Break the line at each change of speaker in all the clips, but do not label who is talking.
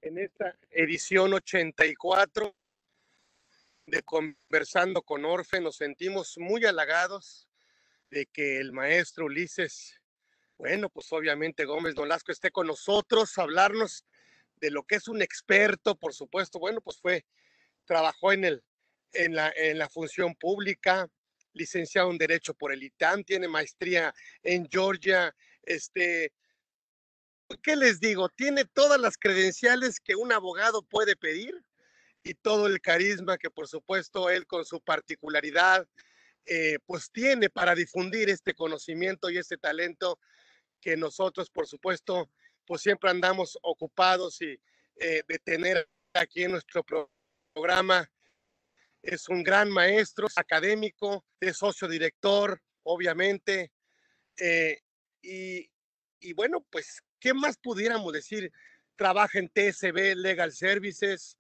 en esta edición 84 de Conversando con Orfe. Nos sentimos muy halagados de que el maestro Ulises, bueno, pues obviamente Gómez Nolasco esté con nosotros a hablarnos de lo que es un experto, por supuesto. Bueno, pues trabajó en la función pública, licenciado en Derecho por el ITAM, tiene maestría en Georgia, ¿qué les digo? Tiene todas las credenciales que un abogado puede pedir y todo el carisma que por supuesto él con su particularidad pues tiene para difundir este conocimiento y este talento que nosotros por supuesto pues siempre andamos ocupados y de tener aquí en nuestro programa. Es un gran maestro académico, es socio director, obviamente, eh, y, y bueno, pues, ¿qué más pudiéramos decir? Trabaja en TSB Legal Services,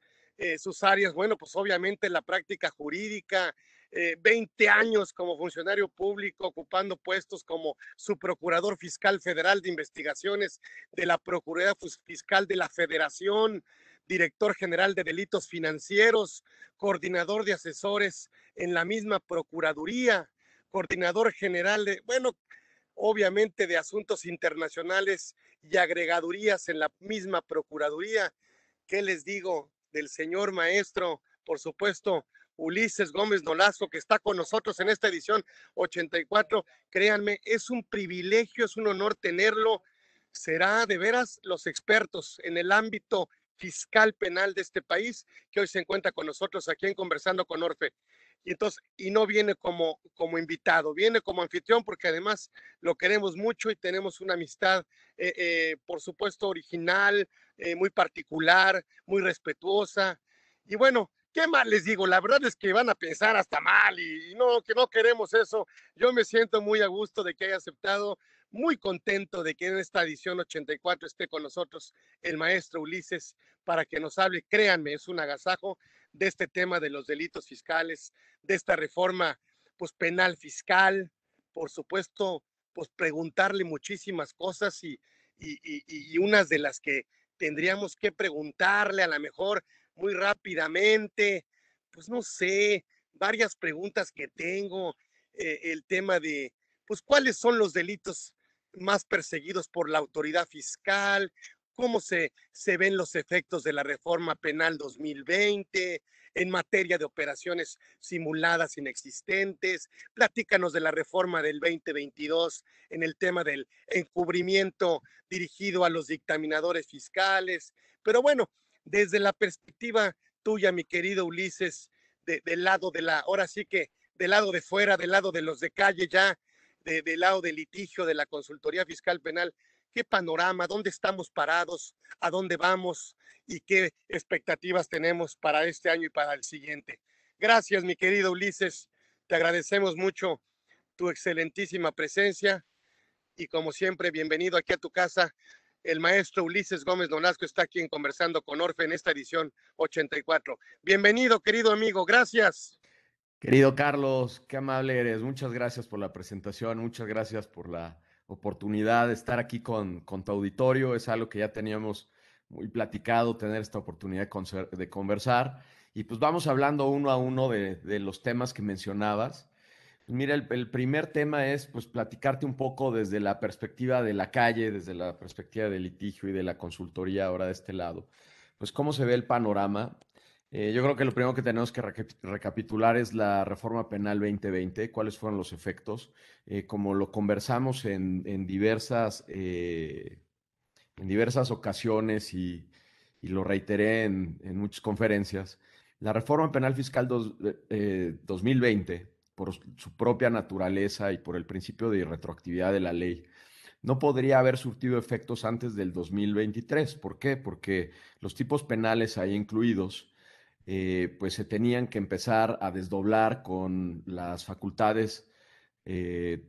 sus áreas, bueno, pues obviamente la práctica jurídica, 20 años como funcionario público, ocupando puestos como subprocurador fiscal federal de investigaciones de la Procuraduría Fiscal de la Federación, director general de delitos financieros, coordinador de asesores en la misma Procuraduría, coordinador general de, bueno, obviamente de asuntos internacionales y agregadurías en la misma Procuraduría. ¿Qué les digo del señor maestro? Por supuesto, Ulises Gómez Nolasco, que está con nosotros en esta edición 84. Créanme, es un privilegio, es un honor tenerlo. Será de veras los expertos en el ámbito fiscal penal de este país que hoy se encuentra con nosotros aquí en Conversando con Orfe. Y no viene como invitado, viene como anfitrión porque además lo queremos mucho y tenemos una amistad, por supuesto, original, muy particular, muy respetuosa. Y bueno, ¿qué más les digo? La verdad es que van a pensar hasta mal y no, que no queremos eso. Yo me siento muy a gusto de que haya aceptado, muy contento de que en esta edición 84 esté con nosotros el maestro Ulises para que nos hable. Créanme, es un agasajo de este tema de los delitos fiscales, de esta reforma pues penal fiscal, por supuesto, pues preguntarle muchísimas cosas y unas de las que tendríamos que preguntarle a lo mejor muy rápidamente, pues no sé, varias preguntas que tengo, el tema de, pues cuáles son los delitos más perseguidos por la autoridad fiscal, cómo se ven los efectos de la reforma penal 2020 en materia de operaciones simuladas inexistentes. Platícanos de la reforma del 2022 en el tema del encubrimiento dirigido a los dictaminadores fiscales. Pero bueno, desde la perspectiva tuya, mi querido Ulises, del lado de la, ahora sí que del lado de fuera, del lado de los de calle ya, del lado del litigio, de la consultoría fiscal penal, ¿qué panorama? ¿Dónde estamos parados? ¿A dónde vamos? ¿Y qué expectativas tenemos para este año y para el siguiente? Gracias, mi querido Ulises. Te agradecemos mucho tu excelentísima presencia y como siempre, bienvenido aquí a tu casa. El maestro Ulises Gómez Nolasco está aquí en Conversando con Orfe en esta edición 84. Bienvenido, querido amigo. Gracias.
Querido Carlos, qué amable eres. Muchas gracias por la presentación, muchas gracias por la oportunidad de estar aquí con tu auditorio. Es algo que ya teníamos muy platicado, tener esta oportunidad de conversar. Y pues vamos hablando uno a uno de los temas que mencionabas. Pues mira, el primer tema es pues platicarte un poco desde la perspectiva de la calle, desde la perspectiva del litigio y de la consultoría ahora de este lado. Pues cómo se ve el panorama. Yo creo que lo primero que tenemos que recapitular es la reforma penal 2020, cuáles fueron los efectos. Como lo conversamos en diversas ocasiones y lo reiteré en muchas conferencias, la reforma penal fiscal 2020, por su propia naturaleza y por el principio de irretroactividad de la ley, no podría haber surtido efectos antes del 2023. ¿Por qué? Porque los tipos penales ahí incluidos, pues se tenían que empezar a desdoblar con las facultades,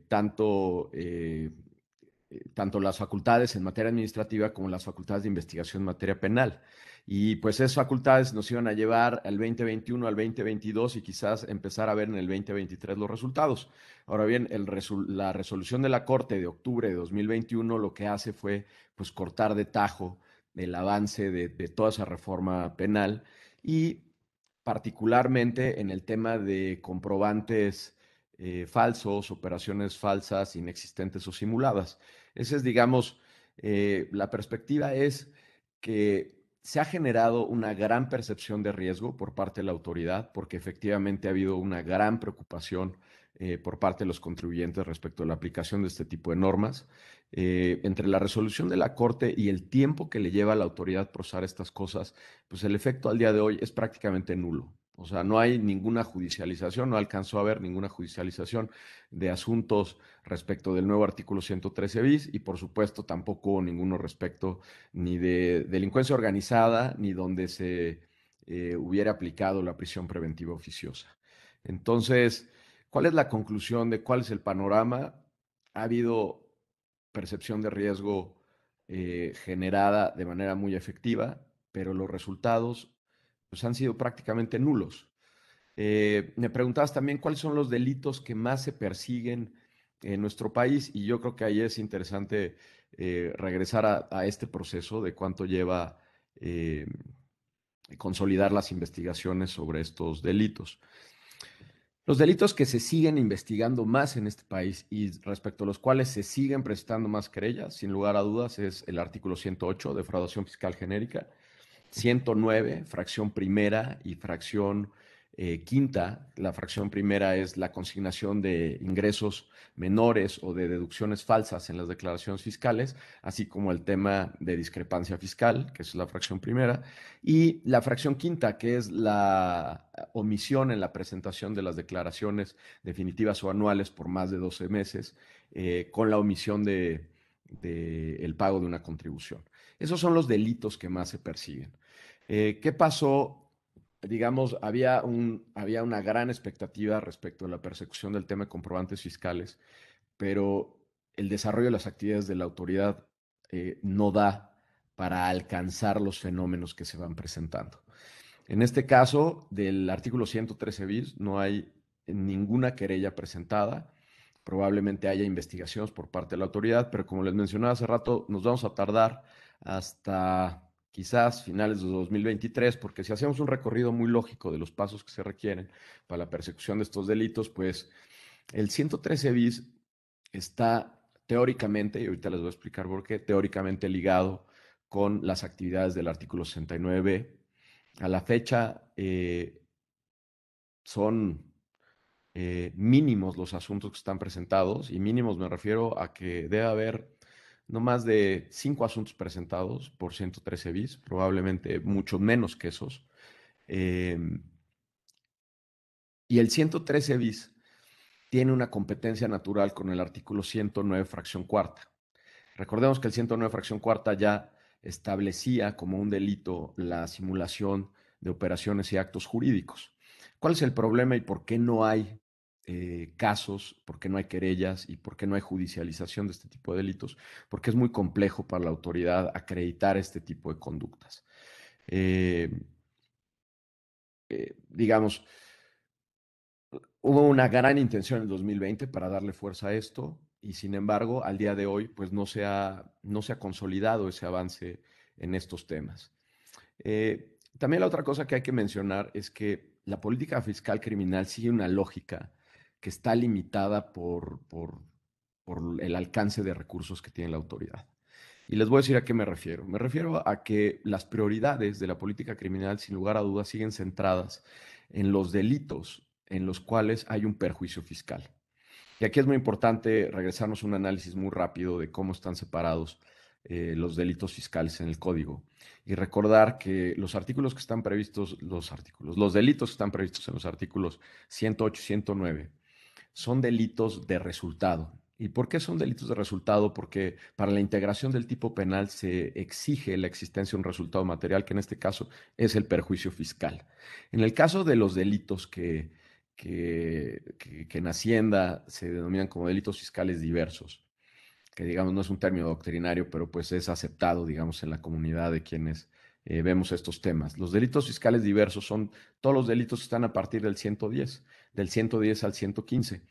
tanto las facultades en materia administrativa como las facultades de investigación en materia penal. Y pues esas facultades nos iban a llevar al 2021, al 2022 y quizás empezar a ver en el 2023 los resultados. Ahora bien, la resolución de la Corte de octubre de 2021 lo que hace fue pues cortar de tajo el avance de toda esa reforma penal y particularmente en el tema de comprobantes falsos, operaciones falsas, inexistentes o simuladas. Esa es, digamos, la perspectiva es que se ha generado una gran percepción de riesgo por parte de la autoridad, porque efectivamente ha habido una gran preocupación por parte de los contribuyentes respecto a la aplicación de este tipo de normas. Entre la resolución de la Corte y el tiempo que le lleva a la autoridad procesar estas cosas, pues el efecto al día de hoy es prácticamente nulo. O sea, no hay ninguna judicialización, no alcanzó a haber ninguna judicialización de asuntos respecto del nuevo artículo 113 bis y por supuesto tampoco hubo ninguno respecto ni de delincuencia organizada ni donde se hubiera aplicado la prisión preventiva oficiosa. Entonces, ¿cuál es la conclusión de cuál es el panorama? Ha habido percepción de riesgo generada de manera muy efectiva, pero los resultados pues, han sido prácticamente nulos. Me preguntabas también cuáles son los delitos que más se persiguen en nuestro país y yo creo que ahí es interesante regresar a este proceso de cuánto lleva eh, consolidar las investigaciones sobre estos delitos. Los delitos que se siguen investigando más en este país y respecto a los cuales se siguen presentando más querellas, sin lugar a dudas, es el artículo 108, defraudación fiscal genérica, 109, fracción primera y fracción quinta. La fracción primera es la consignación de ingresos menores o de deducciones falsas en las declaraciones fiscales, así como el tema de discrepancia fiscal, que es la fracción primera, y la fracción quinta, que es la omisión en la presentación de las declaraciones definitivas o anuales por más de 12 meses, con la omisión de el pago de una contribución. Esos son los delitos que más se persiguen. ¿Qué pasó? Digamos, había una gran expectativa respecto a la persecución del tema de comprobantes fiscales, pero el desarrollo de las actividades de la autoridad no da para alcanzar los fenómenos que se van presentando. En este caso, del artículo 113 bis, no hay ninguna querella presentada. Probablemente haya investigaciones por parte de la autoridad, pero como les mencionaba hace rato, nos vamos a tardar hasta quizás finales de 2023, porque si hacemos un recorrido muy lógico de los pasos que se requieren para la persecución de estos delitos, pues el 113 bis está teóricamente, y ahorita les voy a explicar por qué, teóricamente ligado con las actividades del artículo 69. A la fecha son mínimos los asuntos que están presentados, y mínimos me refiero a que debe haber no más de 5 asuntos presentados por 113 bis, probablemente mucho menos que esos. Eh, y el 113 bis tiene una competencia natural con el artículo 109, fracción cuarta. Recordemos que el 109, fracción cuarta ya establecía como un delito la simulación de operaciones y actos jurídicos. ¿Cuál es el problema y por qué no hay casos, por qué no hay querellas y por qué no hay judicialización de este tipo de delitos? Porque es muy complejo para la autoridad acreditar este tipo de conductas. Eh, digamos, hubo una gran intención en el 2020 para darle fuerza a esto y sin embargo, al día de hoy, pues no se ha consolidado ese avance en estos temas. También la otra cosa que hay que mencionar es que la política fiscal criminal sigue una lógica que está limitada por el alcance de recursos que tiene la autoridad. Y les voy a decir a qué me refiero. Me refiero a que las prioridades de la política criminal, sin lugar a dudas, siguen centradas en los delitos en los cuales hay un perjuicio fiscal. Y aquí es muy importante regresarnos a un análisis muy rápido de cómo están separados los delitos fiscales en el código y recordar que los artículos que están previstos, los delitos que están previstos en los artículos 108 y 109 son delitos de resultado. ¿Y por qué son delitos de resultado? Porque para la integración del tipo penal se exige la existencia de un resultado material, que en este caso es el perjuicio fiscal. En el caso de los delitos que en Hacienda se denominan como delitos fiscales diversos, que digamos no es un término doctrinario, pero pues es aceptado, digamos, en la comunidad de quienes vemos estos temas. Los delitos fiscales diversos son todos los delitos que están a partir del 110 al 115,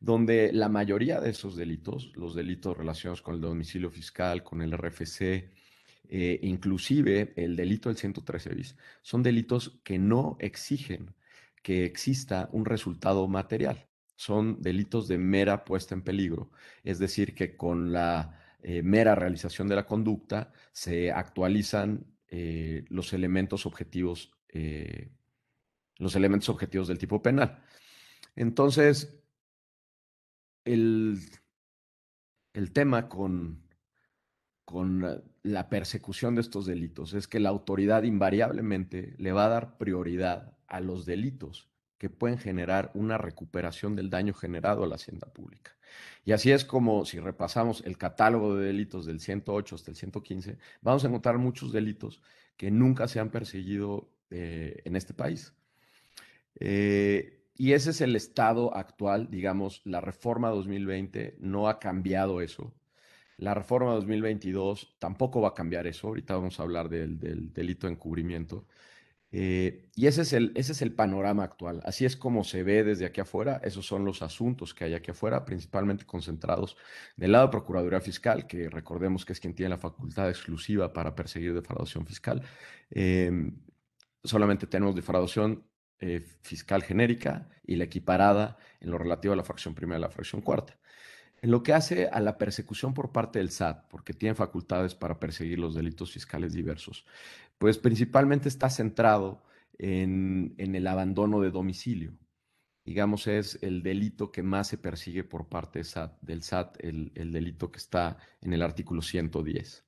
donde la mayoría de esos delitos, los delitos relacionados con el domicilio fiscal, con el RFC, inclusive el delito del 113 bis, son delitos que no exigen que exista un resultado material. Son delitos de mera puesta en peligro, es decir, que con la mera realización de la conducta se actualizan los elementos objetivos del tipo penal. Entonces, el, el tema con la persecución de estos delitos es que la autoridad invariablemente le va a dar prioridad a los delitos que pueden generar una recuperación del daño generado a la hacienda pública. Y así es como si repasamos el catálogo de delitos del 108 hasta el 115, vamos a encontrar muchos delitos que nunca se han perseguido en este país. Y ese es el estado actual, digamos, la reforma 2020 no ha cambiado eso. La reforma 2022 tampoco va a cambiar eso. Ahorita vamos a hablar del delito de encubrimiento. Y ese es el panorama actual. Así es como se ve desde aquí afuera. Esos son los asuntos que hay aquí afuera, principalmente concentrados del lado de Procuraduría Fiscal, que recordemos que es quien tiene la facultad exclusiva para perseguir defraudación fiscal. Eh, Solamente tenemos defraudación fiscal genérica y la equiparada en lo relativo a la fracción primera y la fracción cuarta. En lo que hace a la persecución por parte del SAT, porque tiene facultades para perseguir los delitos fiscales diversos, pues principalmente está centrado en el abandono de domicilio. Digamos, es el delito que más se persigue por parte del SAT, el delito que está en el artículo 110.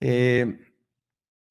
Eh,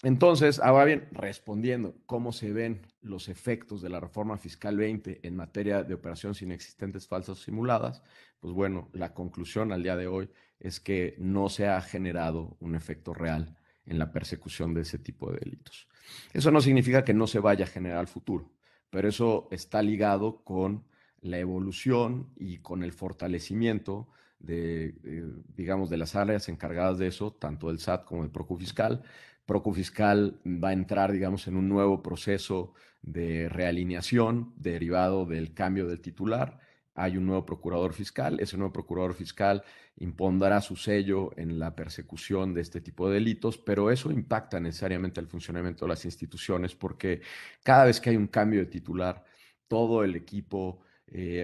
entonces, ahora bien, respondiendo, ¿cómo se ven los efectos de la reforma fiscal 20 en materia de operaciones inexistentes, falsas o simuladas? Pues bueno, la conclusión al día de hoy es que no se ha generado un efecto real en la persecución de ese tipo de delitos. Eso no significa que no se vaya a generar al futuro, pero eso está ligado con la evolución y con el fortalecimiento digamos, de las áreas encargadas de eso, tanto del SAT como del Procufiscal. Procufiscal va a entrar, digamos, en un nuevo proceso de realineación derivado del cambio del titular. Hay un nuevo procurador fiscal. Ese nuevo procurador fiscal impondrá su sello en la persecución de este tipo de delitos, pero eso impacta necesariamente el funcionamiento de las instituciones porque cada vez que hay un cambio de titular, todo el equipo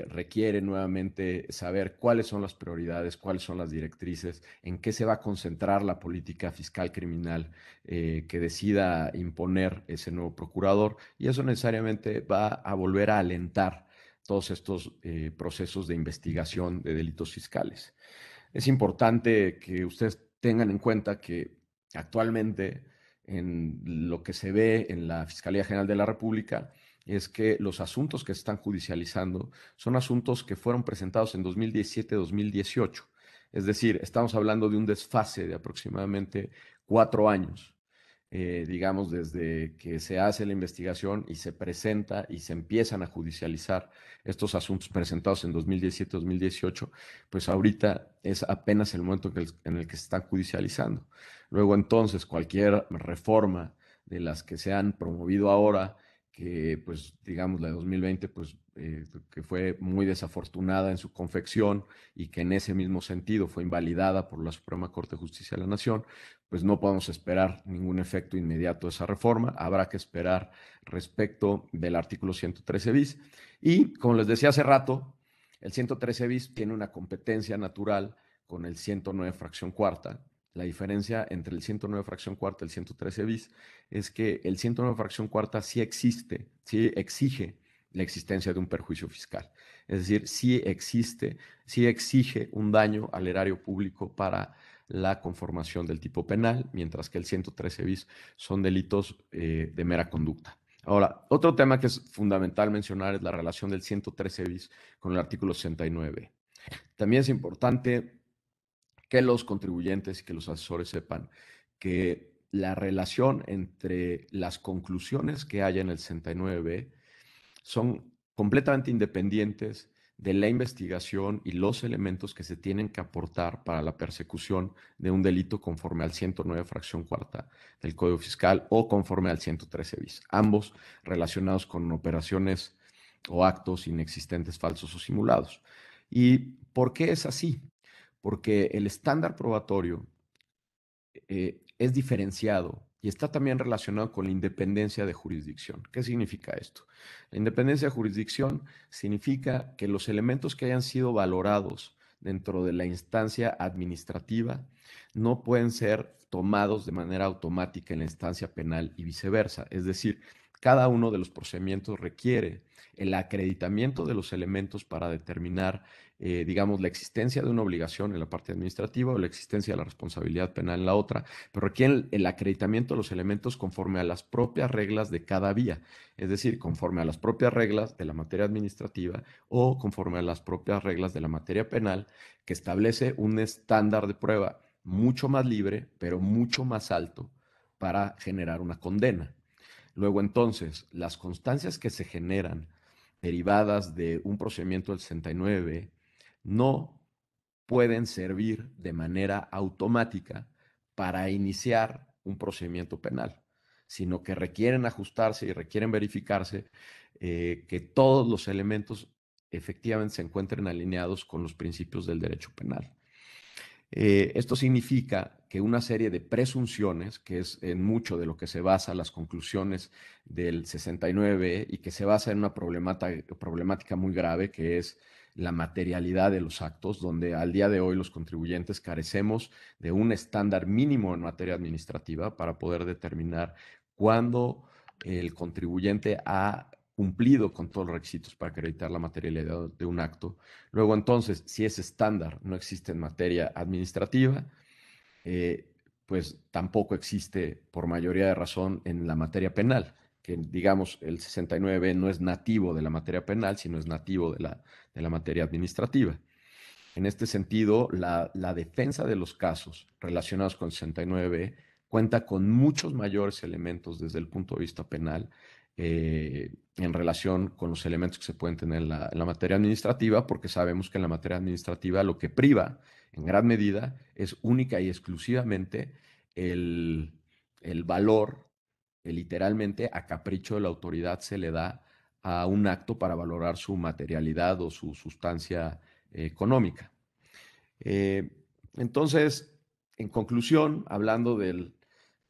requiere nuevamente saber cuáles son las prioridades, cuáles son las directrices, en qué se va a concentrar la política fiscal criminal que decida imponer ese nuevo procurador, y eso necesariamente va a volver a alentar todos estos procesos de investigación de delitos fiscales. Es importante que ustedes tengan en cuenta que actualmente en lo que se ve en la Fiscalía General de la República es que los asuntos que se están judicializando son asuntos que fueron presentados en 2017-2018. Es decir, estamos hablando de un desfase de aproximadamente 4 años, digamos, desde que se hace la investigación y se presenta y se empiezan a judicializar estos asuntos presentados en 2017-2018, pues ahorita es apenas el momento en el que se están judicializando. Luego entonces cualquier reforma de las que se han promovido ahora, que pues digamos la de 2020, pues que fue muy desafortunada en su confección y que en ese mismo sentido fue invalidada por la Suprema Corte de Justicia de la Nación, pues no podemos esperar ningún efecto inmediato de esa reforma. Habrá que esperar respecto del artículo 113 bis. Y como les decía hace rato, el 113 bis tiene una competencia natural con el 109 fracción cuarta. La diferencia entre el 109 fracción cuarta y el 113 bis es que el 109 fracción cuarta sí existe, sí exige la existencia de un perjuicio fiscal. Es decir, sí existe, sí exige un daño al erario público para la conformación del tipo penal, mientras que el 113 bis son delitos de mera conducta. Ahora, otro tema que es fundamental mencionar es la relación del 113 bis con el artículo 69. También es importante que los contribuyentes y que los asesores sepan que la relación entre las conclusiones que haya en el 69B son completamente independientes de la investigación y los elementos que se tienen que aportar para la persecución de un delito conforme al 109 fracción cuarta del Código Fiscal o conforme al 113 bis, ambos relacionados con operaciones o actos inexistentes, falsos o simulados. ¿Y por qué es así? Porque el estándar probatorio es diferenciado y está también relacionado con la independencia de jurisdicción. ¿Qué significa esto? La independencia de jurisdicción significa que los elementos que hayan sido valorados dentro de la instancia administrativa no pueden ser tomados de manera automática en la instancia penal y viceversa. Es decir, cada uno de los procedimientos requiere el acreditamiento de los elementos para determinar, digamos, la existencia de una obligación en la parte administrativa o la existencia de la responsabilidad penal en la otra, pero requieren el acreditamiento de los elementos conforme a las propias reglas de cada vía, es decir, conforme a las propias reglas de la materia administrativa o conforme a las propias reglas de la materia penal, que establece un estándar de prueba mucho más libre, pero mucho más alto para generar una condena. Luego, entonces, las constancias que se generan derivadas de un procedimiento del 69 no pueden servir de manera automática para iniciar un procedimiento penal, sino que requieren ajustarse y requieren verificarse que todos los elementos efectivamente se encuentren alineados con los principios del derecho penal. Esto significa que una serie de presunciones, que es en mucho de lo que se basa las conclusiones del 69 y que se basa en una problemática muy grave, que es la materialidad de los actos, donde al día de hoy los contribuyentes carecemos de un estándar mínimo en materia administrativa para poder determinar cuándo el contribuyente ha cumplido con todos los requisitos para acreditar la materialidad de un acto. Luego, entonces, si ese estándar no existe en materia administrativa, eh, pues tampoco existe por mayoría de razón en la materia penal, que digamos el 69 no es nativo de la materia penal, sino es nativo de la materia administrativa. En este sentido, la defensa de los casos relacionados con 69 cuenta con muchos mayores elementos desde el punto de vista penal en relación con los elementos que se pueden tener en la materia administrativa, porque sabemos que en la materia administrativa lo que priva en gran medida es única y exclusivamente el, el valor que literalmente a capricho de la autoridad se le da a un acto para valorar su materialidad o su sustancia económica. Eh, entonces, en conclusión, hablando de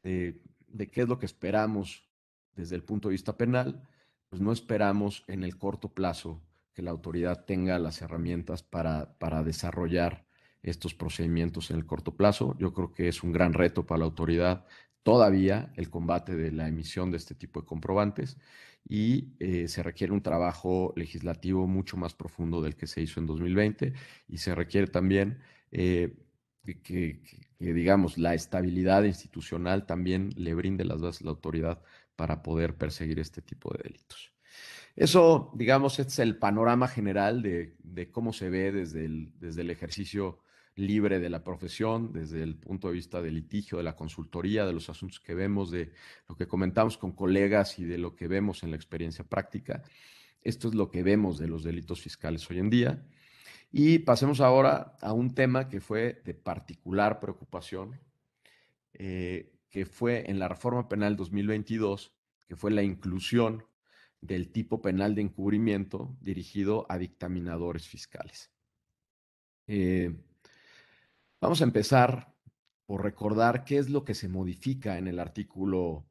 qué es lo que esperamos desde el punto de vista penal, pues no esperamos en el corto plazo que la autoridad tenga las herramientas para desarrollar estos procedimientos en el corto plazo. Yo creo que es un gran reto para la autoridad todavía el combate de la emisión de este tipo de comprobantes y se requiere un trabajo legislativo mucho más profundo del que se hizo en 2020 y se requiere también digamos, la estabilidad institucional también le brinde las bases a la autoridad para poder perseguir este tipo de delitos. Eso, digamos, es el panorama general de cómo se ve desde el ejercicio libre de la profesión, desde el punto de vista del litigio, de la consultoría, de los asuntos que vemos, de lo que comentamos con colegas y de lo que vemos en la experiencia práctica. Esto es lo que vemos de los delitos fiscales hoy en día. Y pasemos ahora a un tema que fue de particular preocupación, que fue en la reforma penal 2022, que fue la inclusión del tipo penal de encubrimiento dirigido a dictaminadores fiscales. Eh, Vamos a empezar por recordar qué es lo que se modifica en el artículo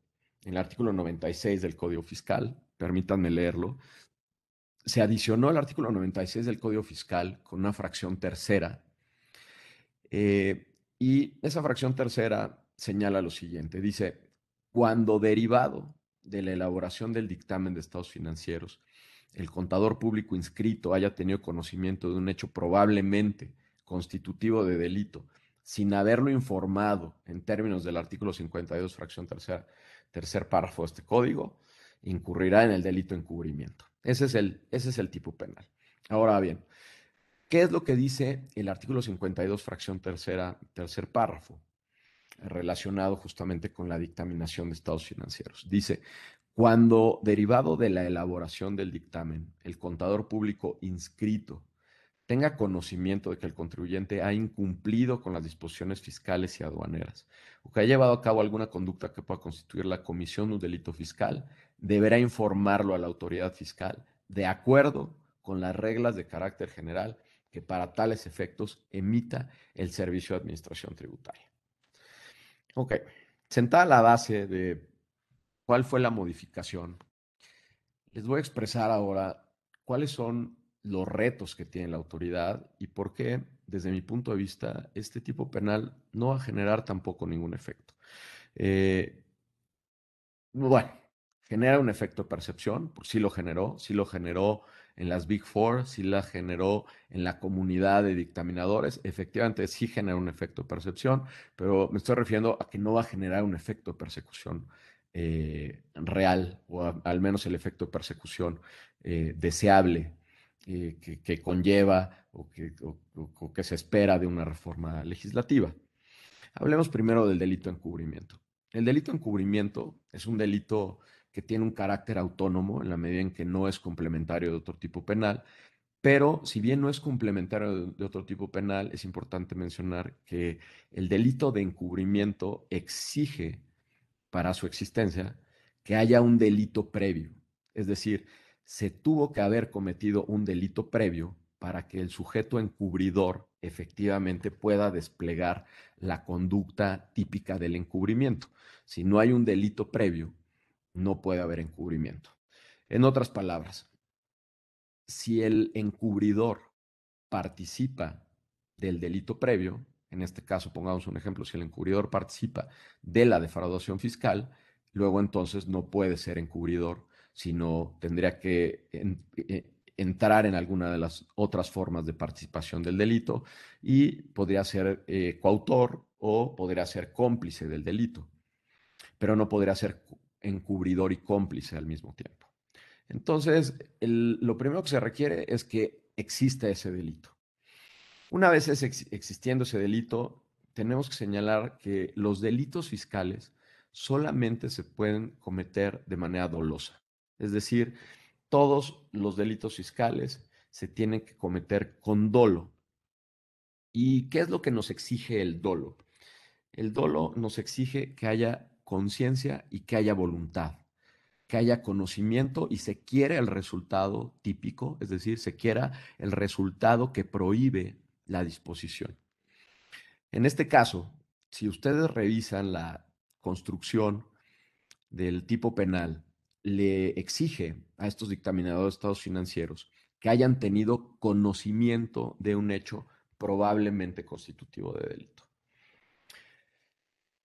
96 del Código Fiscal. Permítanme leerlo. Se adicionó al artículo 96 del Código Fiscal con una fracción tercera. Y esa fracción tercera señala lo siguiente. Dice, cuando derivado de la elaboración del dictamen de estados financieros, el contador público inscrito haya tenido conocimiento de un hecho probablemente constitutivo de delito, sin haberlo informado en términos del artículo 52, fracción tercera, tercer párrafo de este código, incurrirá en el delito de encubrimiento. Ese es el tipo penal. Ahora bien, ¿qué es lo que dice el artículo 52, fracción tercera, tercer párrafo, relacionado justamente con la dictaminación de estados financieros? Dice, cuando derivado de la elaboración del dictamen, el contador público inscrito tenga conocimiento de que el contribuyente ha incumplido con las disposiciones fiscales y aduaneras o que ha llevado a cabo alguna conducta que pueda constituir la comisión de un delito fiscal, deberá informarlo a la autoridad fiscal de acuerdo con las reglas de carácter general que para tales efectos emita el Servicio de Administración Tributaria. Ok, sentada la base de cuál fue la modificación, les voy a expresar ahora cuáles son los retos que tiene la autoridad y por qué, desde mi punto de vista, este tipo penal no va a generar tampoco ningún efecto. Eh, bueno, genera un efecto de percepción, pues sí lo generó en las Big Four, sí la generó en la comunidad de dictaminadores, efectivamente sí genera un efecto de percepción, pero me estoy refiriendo a que no va a generar un efecto de persecución real, o al menos el efecto de persecución deseable que conlleva o que se espera de una reforma legislativa. Hablemos primero del delito de encubrimiento. El delito de encubrimiento es un delito que tiene un carácter autónomo en la medida en que no es complementario de otro tipo penal, pero si bien no es complementario de otro tipo penal, es importante mencionar que el delito de encubrimiento exige para su existencia que haya un delito previo. Es decir, se tuvo que haber cometido un delito previo para que el sujeto encubridor efectivamente pueda desplegar la conducta típica del encubrimiento. Si no hay un delito previo, no puede haber encubrimiento. En otras palabras, si el encubridor participa del delito previo, en este caso pongamos un ejemplo, si el encubridor participa de la defraudación fiscal, luego entonces no puede ser encubridor, sino tendría que entrar en alguna de las otras formas de participación del delito y podría ser coautor o podría ser cómplice del delito, pero no podría ser encubridor y cómplice al mismo tiempo. Entonces, lo primero que se requiere es que exista ese delito. Una vez existiendo ese delito, tenemos que señalar que los delitos fiscales solamente se pueden cometer de manera dolosa. Es decir, todos los delitos fiscales se tienen que cometer con dolo. ¿Y qué es lo que nos exige el dolo? El dolo nos exige que haya conciencia y que haya voluntad, que haya conocimiento y se quiere el resultado típico, es decir, se quiera el resultado que prohíbe la disposición. En este caso, si ustedes revisan la construcción del tipo penal, le exige a estos dictaminadores de estados financieros que hayan tenido conocimiento de un hecho probablemente constitutivo de delito.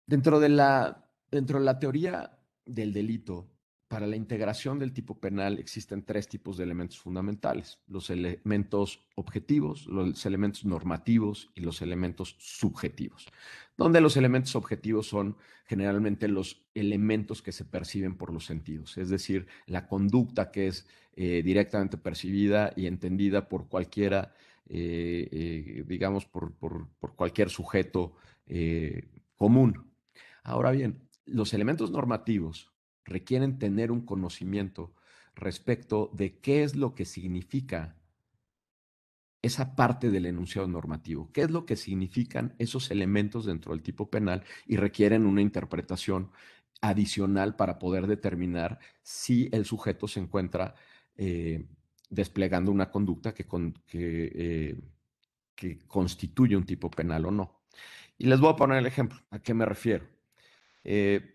Dentro de la teoría del delito, para la integración del tipo penal existen tres tipos de elementos fundamentales: los elementos objetivos, los elementos normativos y los elementos subjetivos, donde los elementos objetivos son generalmente los elementos que se perciben por los sentidos, es decir, la conducta que es directamente percibida y entendida por cualquiera, digamos, por cualquier sujeto común. Ahora bien, los elementos normativos requieren tener un conocimiento respecto de qué es lo que significa esa parte del enunciado normativo, qué es lo que significan esos elementos dentro del tipo penal y requieren una interpretación adicional para poder determinar si el sujeto se encuentra eh, desplegando una conducta que constituye un tipo penal o no. Y les voy a poner el ejemplo. ¿A qué me refiero? Eh,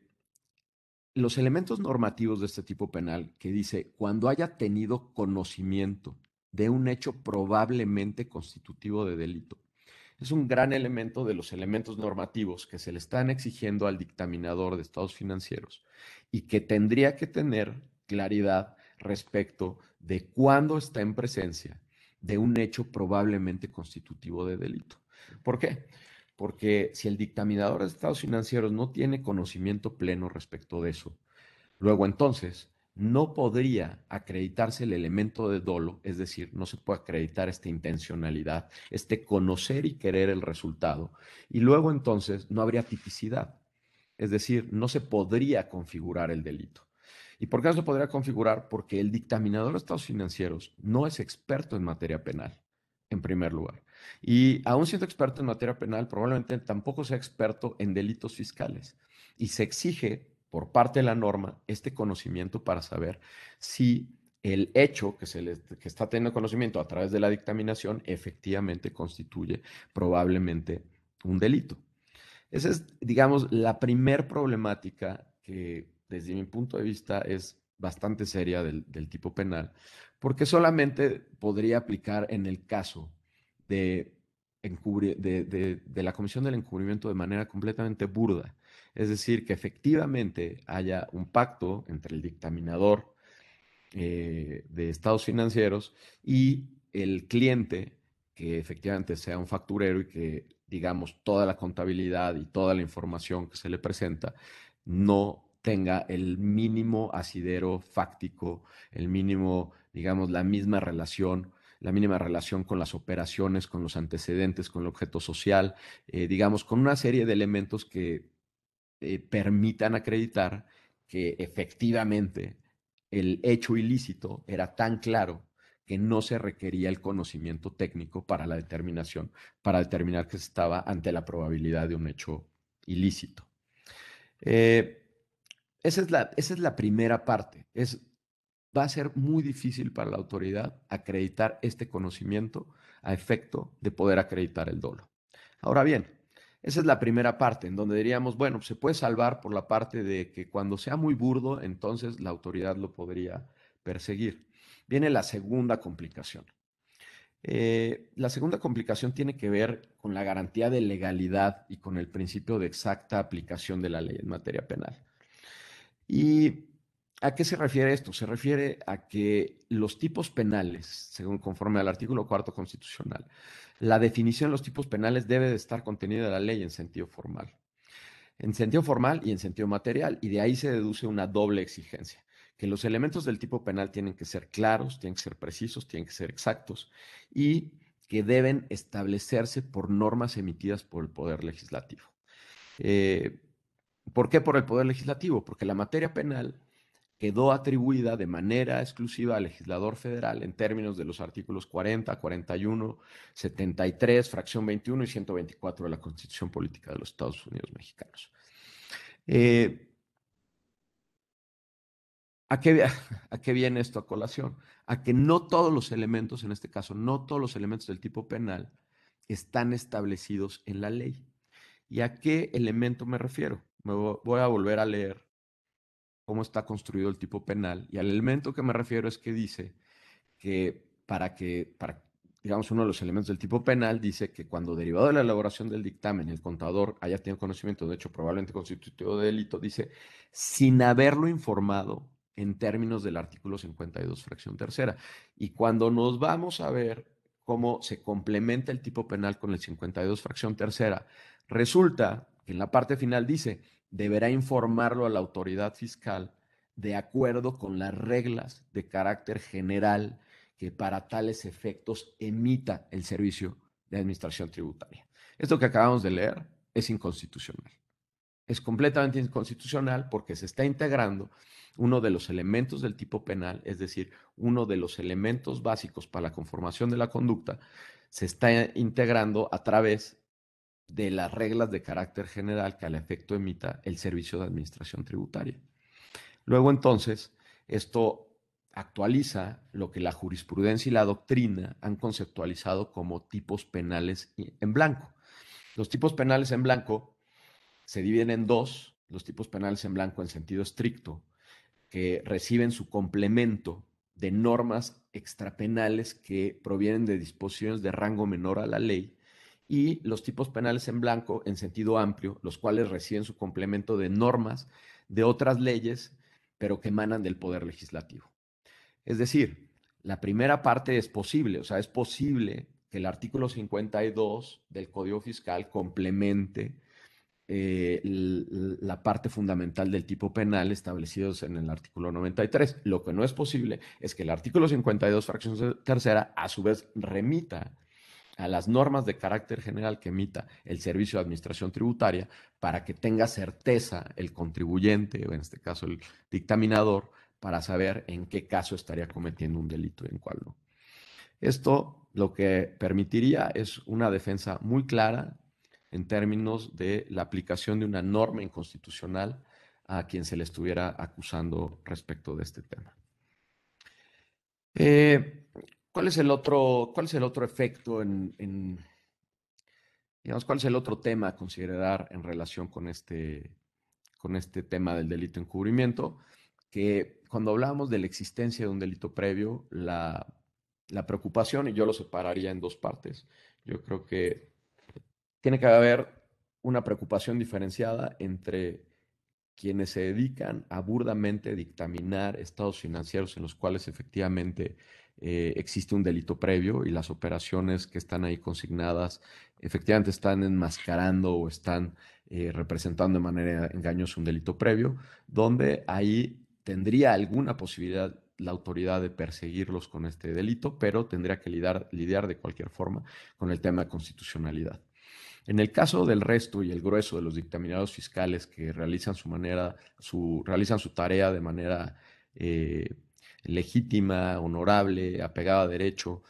los elementos normativos de este tipo penal que dice cuando haya tenido conocimiento de un hecho probablemente constitutivo de delito. Es un gran elemento de los elementos normativos que se le están exigiendo al dictaminador de estados financieros y que tendría que tener claridad respecto de cuándo está en presencia de un hecho probablemente constitutivo de delito. ¿Por qué? Porque si el dictaminador de estados financieros no tiene conocimiento pleno respecto de eso, luego entonces no podría acreditarse el elemento de dolo, es decir, no se puede acreditar esta intencionalidad, este conocer y querer el resultado, y luego entonces no habría tipicidad, es decir, no se podría configurar el delito. ¿Y por qué no se podría configurar? Porque el dictaminador de estados financieros no es experto en materia penal, en primer lugar. Y aún siendo experto en materia penal, probablemente tampoco sea experto en delitos fiscales. Y se exige por parte de la norma este conocimiento para saber si el hecho que está teniendo conocimiento a través de la dictaminación efectivamente constituye probablemente un delito. Esa es, digamos, la primer problemática que desde mi punto de vista es bastante seria del tipo penal, porque solamente podría aplicar en el caso de, de la comisión del encubrimiento de manera completamente burda. Es decir, que efectivamente haya un pacto entre el dictaminador de estados financieros y el cliente, que efectivamente sea un facturero y que, digamos, toda la contabilidad y toda la información que se le presenta no tenga el mínimo asidero fáctico, el mínimo, digamos, la mínima relación con las operaciones, con los antecedentes, con el objeto social, digamos, con una serie de elementos que permitan acreditar que efectivamente el hecho ilícito era tan claro que no se requería el conocimiento técnico para la determinación, para determinar que se estaba ante la probabilidad de un hecho ilícito. Eh, esa es la primera parte. Va a ser muy difícil para la autoridad acreditar este conocimiento a efecto de poder acreditar el dolo. Ahora bien, esa es la primera parte, en donde diríamos, bueno, se puede salvar por la parte de que cuando sea muy burdo, entonces la autoridad lo podría perseguir. Viene la segunda complicación. La segunda complicación tiene que ver con la garantía de legalidad y con el principio de exacta aplicación de la ley en materia penal. ¿Y a qué se refiere esto? Se refiere a que los tipos penales, según conforme al artículo cuarto constitucional, la definición de los tipos penales debe de estar contenida en la ley en sentido formal y en sentido material, y de ahí se deduce una doble exigencia, que los elementos del tipo penal tienen que ser claros, tienen que ser precisos, tienen que ser exactos, y que deben establecerse por normas emitidas por el Poder Legislativo. Eh, ¿Por qué por el Poder Legislativo? Porque la materia penal quedó atribuida de manera exclusiva al legislador federal en términos de los artículos 40, 41, 73, fracción 21 y 124 de la Constitución Política de los Estados Unidos Mexicanos. Eh, ¿a, qué, ¿A qué viene esto a colación? A que no todos los elementos, en este caso, no todos los elementos del tipo penal están establecidos en la ley. ¿Y a qué elemento me refiero? Voy a volver a leer cómo está construido el tipo penal y al elemento que me refiero es que dice para, digamos, uno de los elementos del tipo penal dice que cuando derivado de la elaboración del dictamen el contador haya tenido conocimiento de hecho probablemente constitutivo de delito, dice, sin haberlo informado en términos del artículo 52, fracción tercera. Y cuando nos vamos a ver cómo se complementa el tipo penal con el 52, fracción tercera, resulta que en la parte final dice, deberá informarlo a la autoridad fiscal de acuerdo con las reglas de carácter general que para tales efectos emita el servicio de administración tributaria. Esto que acabamos de leer es inconstitucional. Es completamente inconstitucional porque se está integrando uno de los elementos del tipo penal, es decir, uno de los elementos básicos para la conformación de la conducta, se está integrando a través de las reglas de carácter general que al efecto emita el servicio de administración tributaria. Luego entonces, esto actualiza lo que la jurisprudencia y la doctrina han conceptualizado como tipos penales en blanco. Los tipos penales en blanco se dividen en dos, los tipos penales en blanco en sentido estricto, que reciben su complemento de normas extrapenales que provienen de disposiciones de rango menor a la ley, y los tipos penales en blanco en sentido amplio, los cuales reciben su complemento de normas de otras leyes, pero que emanan del Poder Legislativo. Es decir, la primera parte es posible, o sea, es posible que el artículo 52 del Código Fiscal complemente la parte fundamental del tipo penal establecidos en el artículo 93. Lo que no es posible es que el artículo 52, fracción tercera, a su vez remita a las normas de carácter general que emita el Servicio de Administración Tributaria para que tenga certeza el contribuyente, o en este caso el dictaminador, para saber en qué caso estaría cometiendo un delito y en cuál no. Esto lo que permitiría es una defensa muy clara en términos de la aplicación de una norma inconstitucional a quien se le estuviera acusando respecto de este tema. ¿Cuál es el otro efecto digamos, ¿cuál es el otro tema a considerar en relación con este tema del delito encubrimiento? Que cuando hablamos de la existencia de un delito previo, la preocupación, y yo lo separaría en dos partes, yo creo que tiene que haber una preocupación diferenciada entre quienes se dedican a burdamente dictaminar estados financieros en los cuales efectivamente existe un delito previo y las operaciones que están ahí consignadas efectivamente están enmascarando o están representando de manera engañosa un delito previo, donde ahí tendría alguna posibilidad la autoridad de perseguirlos con este delito, pero tendría que lidiar de cualquier forma con el tema de constitucionalidad. En el caso del resto y el grueso de los dictaminados fiscales que realizan su tarea de manera eh, legítima, honorable, apegada a derecho,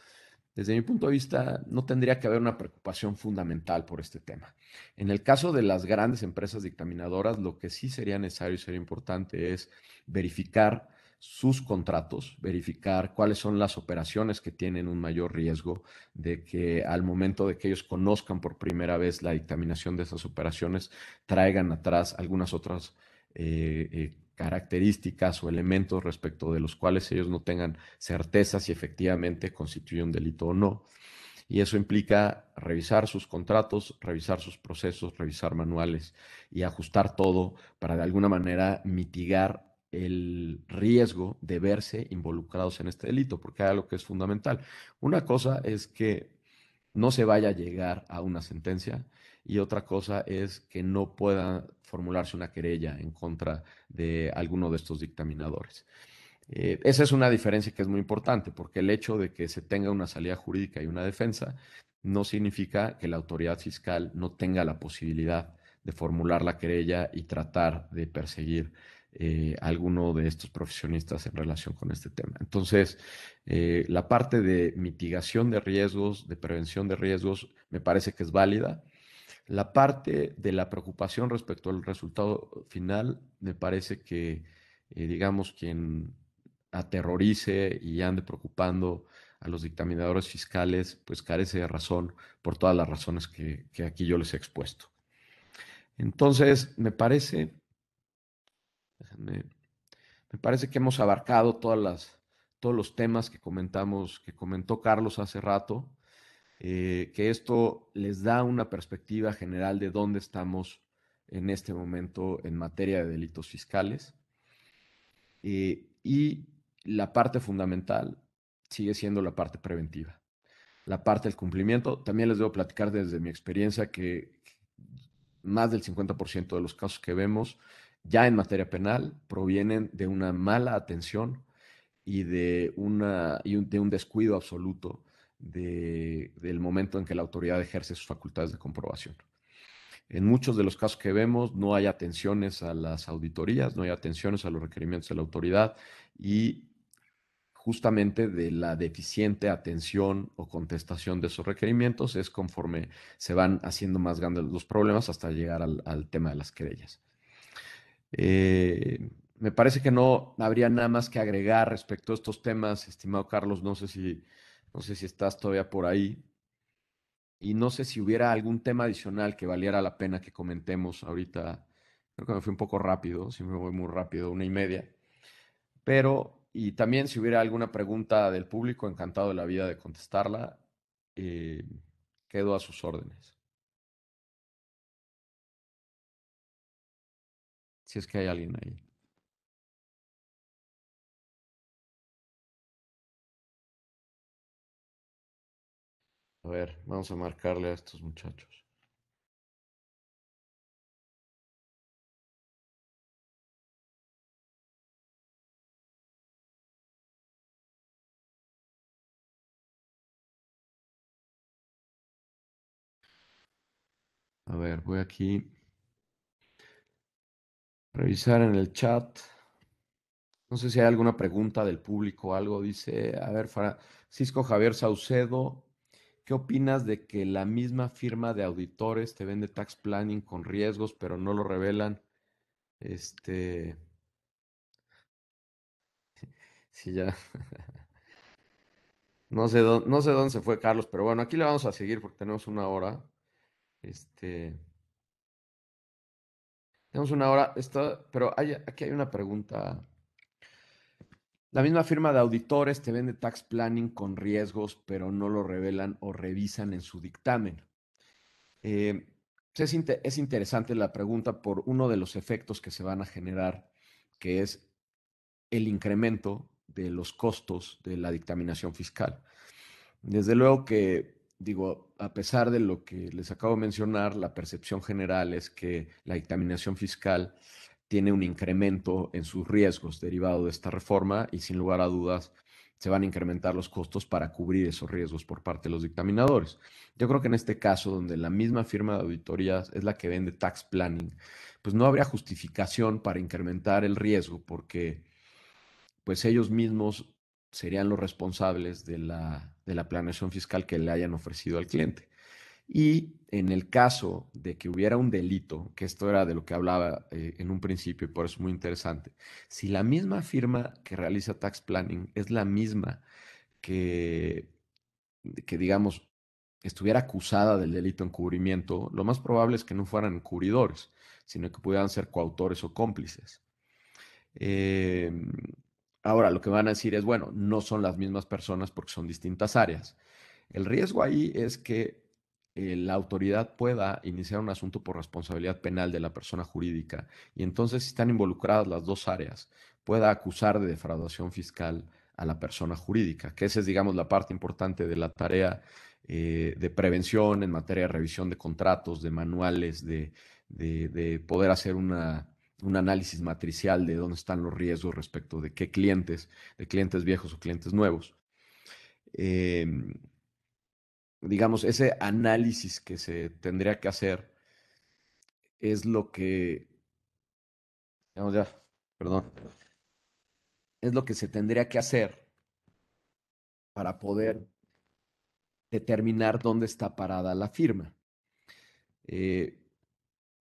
desde mi punto de vista no tendría que haber una preocupación fundamental por este tema. En el caso de las grandes empresas dictaminadoras, lo que sí sería necesario y sería importante es verificar sus contratos, verificar cuáles son las operaciones que tienen un mayor riesgo de que al momento de que ellos conozcan por primera vez la dictaminación de esas operaciones, traigan atrás algunas otras características o elementos respecto de los cuales ellos no tengan certeza si efectivamente constituye un delito o no. Y eso implica revisar sus contratos, revisar sus procesos, revisar manuales y ajustar todo para de alguna manera mitigar el riesgo de verse involucrados en este delito, porque hay algo que es fundamental. Una cosa es que no se vaya a llegar a una sentencia y otra cosa es que no pueda formularse una querella en contra de alguno de estos dictaminadores. Esa es una diferencia que es muy importante, porque el hecho de que se tenga una salida jurídica y una defensa no significa que la autoridad fiscal no tenga la posibilidad de formular la querella y tratar de perseguir a alguno de estos profesionistas en relación con este tema. Entonces, la parte de mitigación de riesgos, de prevención de riesgos, me parece que es válida. La parte de la preocupación respecto al resultado final, me parece que, digamos, quien aterrorice y ande preocupando a los dictaminadores fiscales, pues carece de razón por todas las razones que aquí yo les he expuesto. Entonces, déjenme, me parece que hemos abarcado todos los temas que comentó Carlos hace rato, que esto les da una perspectiva general de dónde estamos en este momento en materia de delitos fiscales. Y la parte fundamental sigue siendo la parte preventiva. La parte del cumplimiento, también les debo platicar desde mi experiencia que más del 50% de los casos que vemos ya en materia penal provienen de una mala atención y de un descuido absoluto del momento en que la autoridad ejerce sus facultades de comprobación. En muchos de los casos que vemos no hay atenciones a las auditorías, no hay atenciones a los requerimientos de la autoridad y justamente de la deficiente atención o contestación de esos requerimientos es conforme se van haciendo más grandes los problemas hasta llegar al tema de las querellas. Me parece que no habría nada más que agregar respecto a estos temas, estimado Carlos. No sé si estás todavía por ahí. Y no sé si hubiera algún tema adicional que valiera la pena que comentemos ahorita. Creo que me fui un poco rápido, si me voy muy rápido, 1:30. Pero, y también si hubiera alguna pregunta del público, encantado de la vida de contestarla. Eh, Quedo a sus órdenes. Si es que hay alguien ahí. A ver, vamos a marcarle a estos muchachos. A ver, voy aquí a revisar en el chat. No sé si hay alguna pregunta del público o algo. Dice, a ver, Francisco Javier Saucedo, ¿qué opinas de que la misma firma de auditores te vende tax planning con riesgos, pero no lo revelan? Este, sí, ya. No sé dónde se fue Carlos, pero bueno, aquí le vamos a seguir porque tenemos 1 hora. Este, tenemos una hora, pero aquí hay una pregunta. La misma firma de auditores te vende tax planning con riesgos, pero no lo revelan o revisan en su dictamen. Eh, es interesante la pregunta por uno de los efectos que se van a generar, que es el incremento de los costos de la dictaminación fiscal. Desde luego que, digo, a pesar de lo que les acabo de mencionar, la percepción general es que la dictaminación fiscal tiene un incremento en sus riesgos derivado de esta reforma y sin lugar a dudas se van a incrementar los costos para cubrir esos riesgos por parte de los dictaminadores. Yo creo que en este caso, donde la misma firma de auditorías es la que vende tax planning, pues no habría justificación para incrementar el riesgo porque pues ellos mismos serían los responsables de la planeación fiscal que le hayan ofrecido al cliente. Y en el caso de que hubiera un delito, que esto era de lo que hablaba en un principio y por eso es muy interesante, si la misma firma que realiza tax planning es la misma que, que digamos, estuviera acusada del delito encubrimiento, lo más probable es que no fueran encubridores, sino que pudieran ser coautores o cómplices. Eh, Ahora, lo que van a decir es, bueno, no son las mismas personas porque son distintas áreas. El riesgo ahí es que la autoridad pueda iniciar un asunto por responsabilidad penal de la persona jurídica y entonces, si están involucradas las dos áreas, pueda acusar de defraudación fiscal a la persona jurídica, que esa es, digamos, la parte importante de la tarea de prevención en materia de revisión de contratos, de manuales, de poder hacer un análisis matricial de dónde están los riesgos respecto de qué clientes, de clientes viejos o clientes nuevos. Eh, digamos, ese análisis que se tendría que hacer es lo que, digamos ya, perdón, es lo que se tendría que hacer para poder determinar dónde está parada la firma. Eh,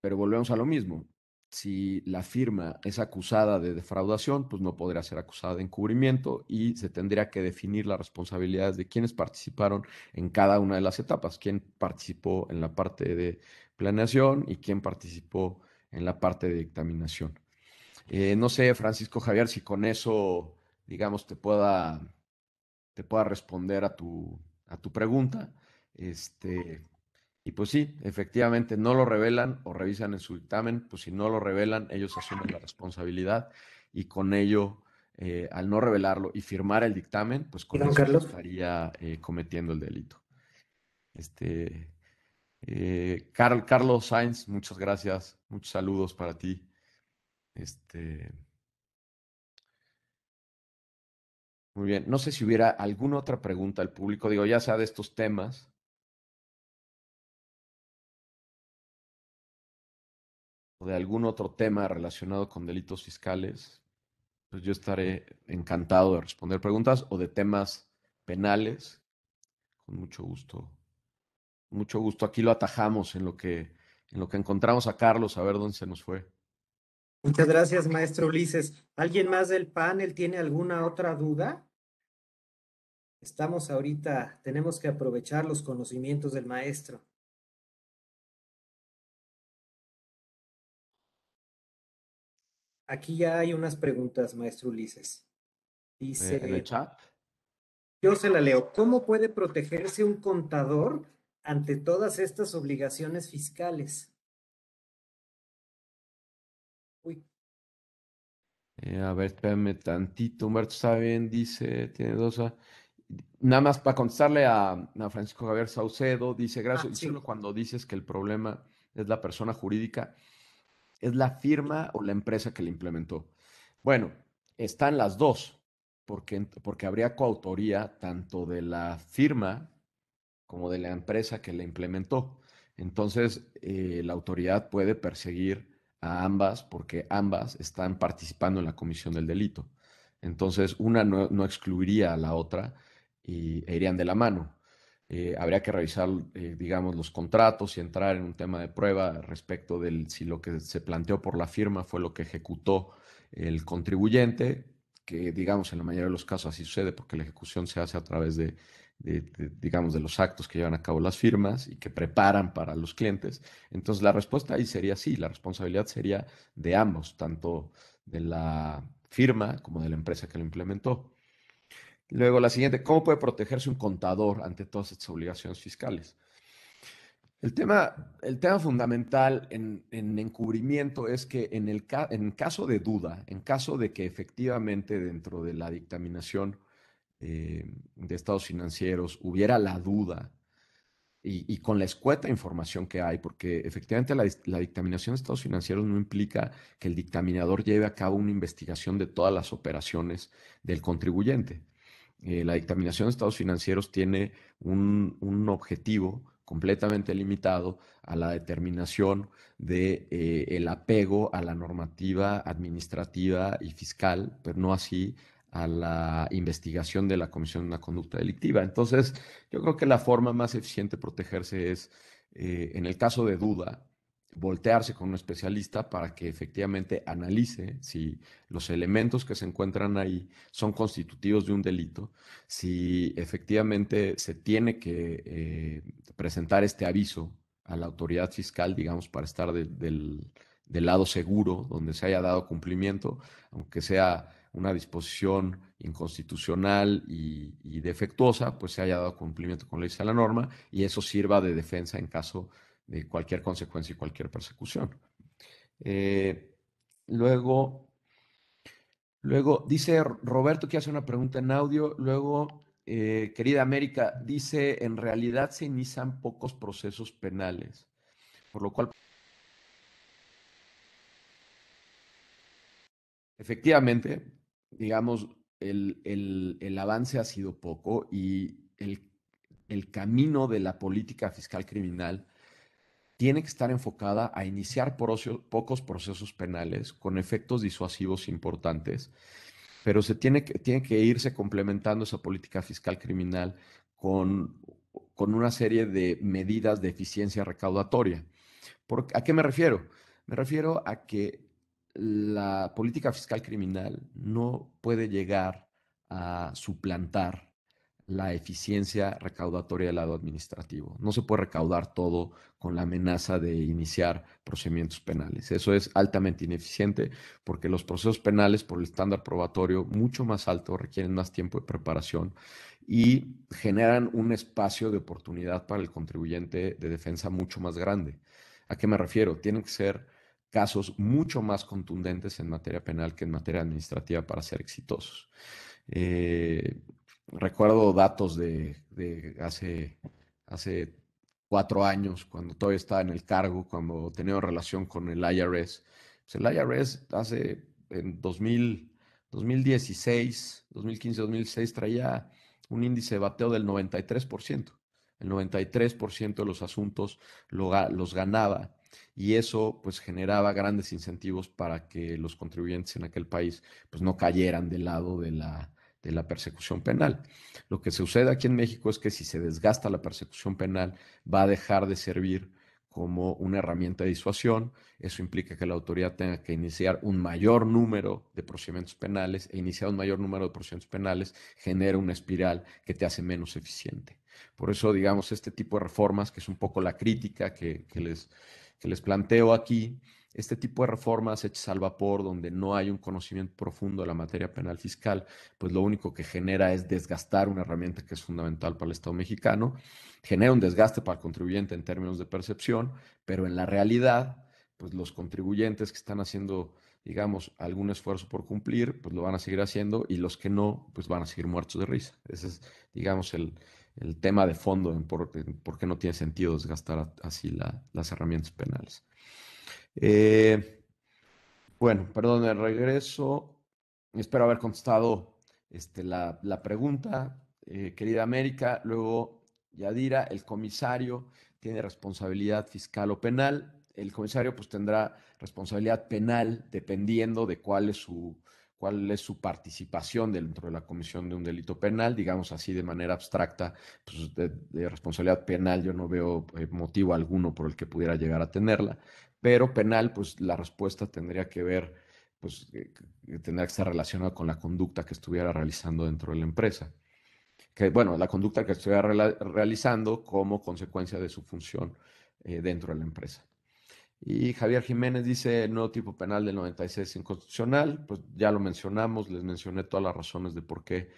pero volvemos a lo mismo. Si la firma es acusada de defraudación, pues no podría ser acusada de encubrimiento y se tendría que definir las responsabilidades de quienes participaron en cada una de las etapas, quién participó en la parte de planeación y quién participó en la parte de dictaminación. No sé, Francisco Javier, si con eso, digamos, te pueda responder a tu pregunta. Este, y pues sí, efectivamente, no lo revelan o revisan en su dictamen, pues si no lo revelan, ellos asumen la responsabilidad y con ello, al no revelarlo y firmar el dictamen, pues
¿Y
con
don
eso se
Carlos?
estaría cometiendo el delito. Este, Carlos Sainz, muchas gracias, muchos saludos para ti. Este, muy bien, no sé si hubiera alguna otra pregunta al público, digo, ya sea de estos temas o de algún otro tema relacionado con delitos fiscales. Pues yo estaré encantado de responder preguntas o de temas penales, con mucho gusto. Mucho gusto. Aquí lo atajamos en lo que encontramos a Carlos, a ver dónde se nos fue.
Muchas gracias, maestro Ulises. ¿Alguien más del panel tiene alguna otra duda? Estamos ahorita, tenemos que aprovechar los conocimientos del maestro. Aquí ya hay unas preguntas, maestro Ulises.
En el
Dice,
chat.
yo se la leo. ¿Cómo puede protegerse un contador ante todas estas obligaciones fiscales? Uy,
A ver, espérame tantito. Humberto está bien, dice, tiene dos. Nada más para contestarle a Francisco Javier Saucedo, dice, gracias. Y
sí.
solo cuando dices que el problema es la persona jurídica, ¿es la firma o la empresa que la implementó? Bueno, están las dos, porque habría coautoría tanto de la firma como de la empresa que la implementó. Entonces, la autoridad puede perseguir a ambas porque ambas están participando en la comisión del delito. Entonces, una no excluiría a la otra e irían de la mano. Habría que revisar, digamos, los contratos y entrar en un tema de prueba respecto de si lo que se planteó por la firma fue lo que ejecutó el contribuyente, que digamos en la mayoría de los casos así sucede porque la ejecución se hace a través digamos, de los actos que llevan a cabo las firmas y que preparan para los clientes. Entonces, la respuesta ahí sería sí, la responsabilidad sería de ambos, tanto de la firma como de la empresa que lo implementó. Luego, la siguiente, ¿cómo puede protegerse un contador ante todas estas obligaciones fiscales? El tema fundamental en encubrimiento es que en caso de duda, en caso de que efectivamente dentro de la dictaminación de estados financieros hubiera la duda y con la escueta información que hay, porque efectivamente la dictaminación de estados financieros no implica que el dictaminador lleve a cabo una investigación de todas las operaciones del contribuyente. La dictaminación de estados financieros tiene un objetivo completamente limitado a la determinación de el apego a la normativa administrativa y fiscal, pero no así a la investigación de la comisión de una conducta delictiva. Entonces, yo creo que la forma más eficiente de protegerse es, en el caso de duda, voltearse con un especialista para que efectivamente analice si los elementos que se encuentran ahí son constitutivos de un delito, si efectivamente se tiene que presentar este aviso a la autoridad fiscal, digamos, para estar del lado seguro, donde se haya dado cumplimiento, aunque sea una disposición inconstitucional y defectuosa, pues se haya dado cumplimiento con la ley de la norma y eso sirva de defensa en caso de cualquier consecuencia y cualquier persecución. Eh, luego, Luego dice Roberto que hace una pregunta en audio. Luego, querida América, dice, en realidad se inician pocos procesos penales, por lo cual, efectivamente, digamos, el avance ha sido poco y el camino de la política fiscal criminal tiene que estar enfocada a iniciar pocos procesos penales con efectos disuasivos importantes, pero tiene que irse complementando esa política fiscal criminal con, con una serie de medidas de eficiencia recaudatoria. ¿A qué me refiero? Me refiero a que la política fiscal criminal no puede llegar a suplantar la eficiencia recaudatoria del lado administrativo. No se puede recaudar todo con la amenaza de iniciar procedimientos penales. Eso es altamente ineficiente porque los procesos penales, por el estándar probatorio mucho más alto, requieren más tiempo de preparación y generan un espacio de oportunidad para el contribuyente de defensa mucho más grande. ¿A qué me refiero? Tienen que ser casos mucho más contundentes en materia penal que en materia administrativa para ser exitosos. Eh, Recuerdo datos de hace 4 años, cuando todavía estaba en el cargo, cuando tenía relación con el IRS. Pues el IRS en 2016, 2015, 2016 traía un índice de bateo del 93%. El 93% de los asuntos los ganaba y eso pues generaba grandes incentivos para que los contribuyentes en aquel país pues no cayeran del lado de la persecución penal. Lo que sucede aquí en México es que si se desgasta la persecución penal va a dejar de servir como una herramienta de disuasión. Eso implica que la autoridad tenga que iniciar un mayor número de procedimientos penales e iniciar un mayor número de procedimientos penales genera una espiral que te hace menos eficiente. Por eso, digamos, este tipo de reformas, que es un poco la crítica que les planteo aquí, este tipo de reformas hechas al vapor, donde no hay un conocimiento profundo de la materia penal fiscal, pues lo único que genera es desgastar una herramienta que es fundamental para el Estado mexicano, genera un desgaste para el contribuyente en términos de percepción, pero en la realidad, pues los contribuyentes que están haciendo, digamos, algún esfuerzo por cumplir, pues lo van a seguir haciendo y los que no, pues van a seguir muertos de risa. Ese es, digamos, el tema de fondo en por qué no tiene sentido desgastar así las herramientas penales. Bueno, perdón el regreso. Espero haber contestado la pregunta, querida América. Luego, Yadira, el comisario tiene responsabilidad fiscal o penal. El comisario pues tendrá responsabilidad penal dependiendo de cuál es su participación dentro de la comisión de un delito penal, digamos así de manera abstracta, pues de responsabilidad penal yo no veo motivo alguno por el que pudiera llegar a tenerla, pero penal, pues la respuesta tendría que ver, pues tendría que estar relacionada con la conducta que estuviera realizando dentro de la empresa. la conducta que estoy realizando como consecuencia de su función dentro de la empresa. Y Javier Jiménez dice, el nuevo tipo penal del 96 es inconstitucional. Pues ya lo mencionamos, les mencioné todas las razones de por qué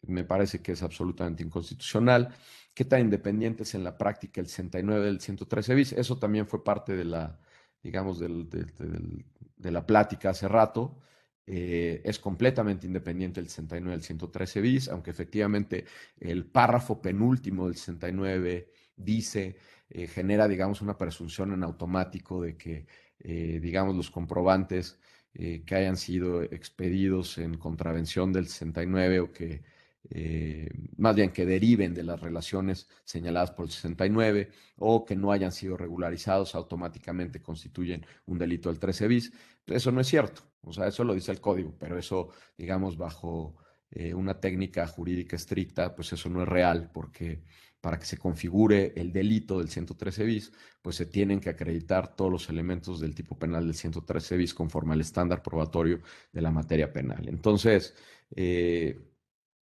me parece que es absolutamente inconstitucional. ¿Qué tan independiente es en la práctica el 69 del 113 bis? Eso también fue parte de la, digamos, de la plática hace rato. Es completamente independiente el 69 del 113 bis, aunque efectivamente el párrafo penúltimo del 69 dice genera, digamos, una presunción en automático de que, digamos, los comprobantes que hayan sido expedidos en contravención del 69 o que, más bien que deriven de las relaciones señaladas por el 69 o que no hayan sido regularizados, automáticamente constituyen un delito del 13 bis. Eso no es cierto, o sea, eso lo dice el código, pero eso, digamos, bajo una técnica jurídica estricta, pues eso no es real, porque para que se configure el delito del 113 bis, pues se tienen que acreditar todos los elementos del tipo penal del 113 bis conforme al estándar probatorio de la materia penal. Entonces,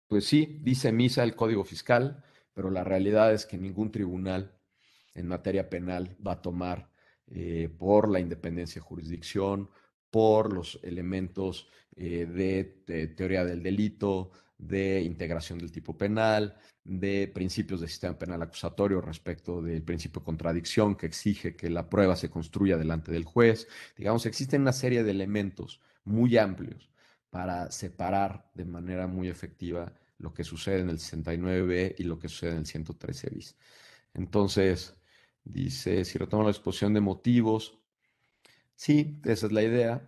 pues sí, dice misa el Código Fiscal, pero la realidad es que ningún tribunal en materia penal va a tomar por la independencia de jurisdicción, por los elementos de teoría del delito, de integración del tipo penal, de principios del sistema penal acusatorio respecto del principio de contradicción que exige que la prueba se construya delante del juez. Digamos, existen una serie de elementos muy amplios para separar de manera muy efectiva lo que sucede en el 69B y lo que sucede en el 113 bis. Entonces, dice, si retoma la exposición de motivos, sí, esa es la idea.